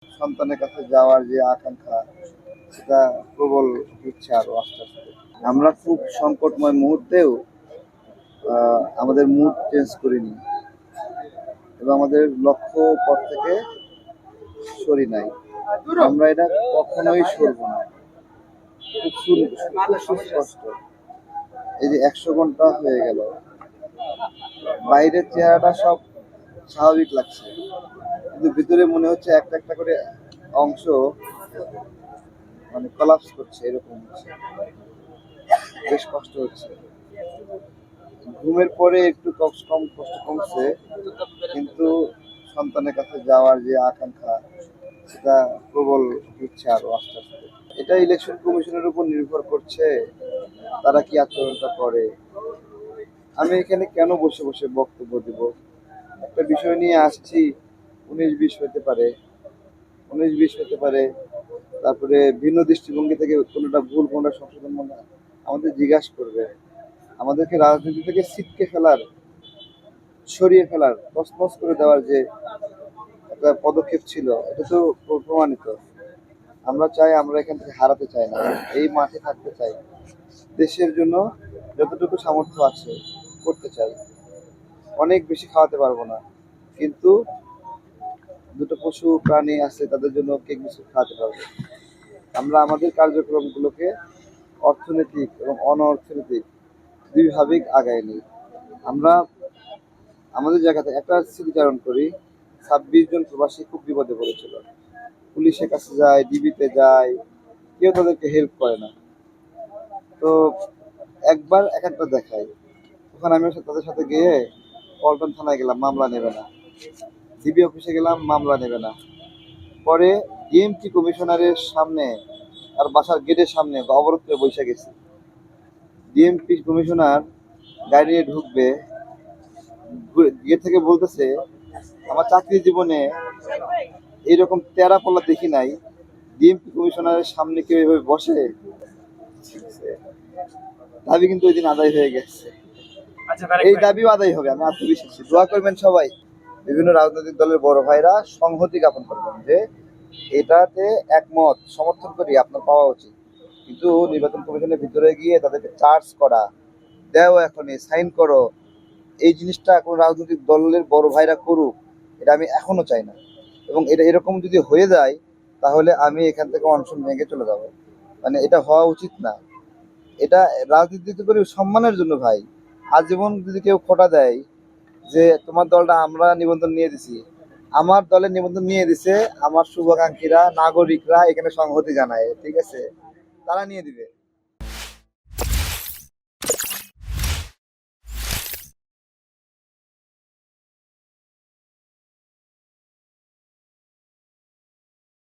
সন্তানের কাছে যাওয়ার যে আকাঙ্ক্ষা সেটা প্রবল হচ্ছে আরো আস্তে আস্তে। আমরা খুব সংকটময় মুহূর্তেও আমাদের মুড চেঞ্জ করিনি এবং আমাদের লক্ষ্য পথ থেকে সরি নাই। আমরা এটা কখনোই সরবো না। খুব সুস্পষ্ট। এই যে 100 ঘন্টা হয়ে গেল, বাইরের চেহারাটা সব স্বাভাবিক লাগছে, কিন্তু ভিতরে মনে হচ্ছে একটা একটা করে অংশ মানে কলাপস করছে, এরকম হচ্ছে। বেশ কষ্ট হচ্ছে। ঘুমের পরে একটু কষ্ট কমছে, কিন্তু সন্তানের কাছে যাওয়ার যে আকাঙ্ক্ষা সেটা প্রবল হচ্ছে আরো আস্তে আস্তে। এটা ইলেকশন কমিশনের উপর নির্ভর করছে, তারা কি আচরণটা করে। আমি এখানে কেন বসে বসে বক্তব্য দিব? একটা বিষয় নিয়ে আসছি, 19-20 হতে পারে, 19-20 হতে পারে। তারপরে ভিন্ন দৃষ্টিভঙ্গি থেকে কোনোটা ভুল কোনোটা সংশোধন মনে আমাদের জিজ্ঞাসা করবে। আমাদেরকে রাজনীতি থেকে ছিটকে ফেলার, সরিয়ে ফেলার, তছনছ করে দেওয়ার যে একটা পদক্ষেপ ছিল, এটা তো প্রমাণিত। আমরা চাই, আমরা এখান থেকে হারাতে চাই না, এই মাঠে থাকতে চাই, দেশের জন্য যতটুকু সামর্থ্য আছে করতে চাই। অনেক বেশি খাওয়াতে পারবো না, কিন্তু দুটো পশু প্রাণী আছে, তাদের জন্য কেক বিস্কুট খাওয়াতে পারবো। আমরা আমাদের কার্যক্রমগুলোকে অর্থনৈতিক এবং অনঅর্থনৈতিক দুইভাবেই আগায় নিই। আমরা আমাদের জায়গা থেকে একটা স্মৃতিচারণ করি। 26 জন প্রবাসী খুব বিপদে পড়েছিল, পুলিশের কাছে যায়, ডিবিতে যায়, কেউ তাদেরকে হেল্প করে না। তো একবার এক একটা দেখায়, তখন আমি তাদের সাথে গিয়ে পল্টন থানায় গেলাম, মামলা নেবে না। ডিবি অফিসে গেলাম, মামলা নেবে না। পরে ডিএমপি কমিশনারের সামনে, আর বাসার গেটের সামনে অবরোধ করে বসে গেছি। ডিএমপি কমিশনার গাড়ি নিয়ে ঢুকবে, গেট থেকে বলতেছে, আমার চাকরি জীবনে এইরকম তেরা পলা দেখি নাই, ডিএমপি কমিশনারের সামনে কেউ এভাবে বসে। দাবি কিন্তু ওই দিন আদায় হয়ে গেছে। এই দাবিও আদায় হবে, আমি আত্মবিশ্বাসী। দোয়া করবেন সবাই। বিভিন্ন রাজনৈতিক দলের বড় ভাইরা সংহতি জ্ঞাপন করবেন যে এটাতে একমত, সমর্থন করি, আপনার পাওয়া উচিত। কিন্তু নির্বাচন কমিশনের ভিতরে গিয়ে তাদেরকে চার্জ করা, দেও এখনই সাইন করো, এই জিনিসটা কোনো রাজনৈতিক দলের বড় ভাইরা করুক, এটা আমি এখনো চাই না। এবং এটা এরকম যদি হয়ে যায়, তাহলে আমি এখান থেকে অনশন ভেঙে চলে যাব। মানে এটা হওয়া উচিত না। এটা রাজনীতি করি সম্মানের জন্য ভাই। আজীবন যদি কেউ খোটা দেয় যে তোমার দলটা আমরা নিবন্ধন নিয়ে দিছি, আমার দলের নিবন্ধন নিয়ে দিছে আমার শুভাকাঙ্ক্ষীরা, নাগরিকরা এখানে সংহতি জানায়, ঠিক আছে, তারা নিয়ে দিবে।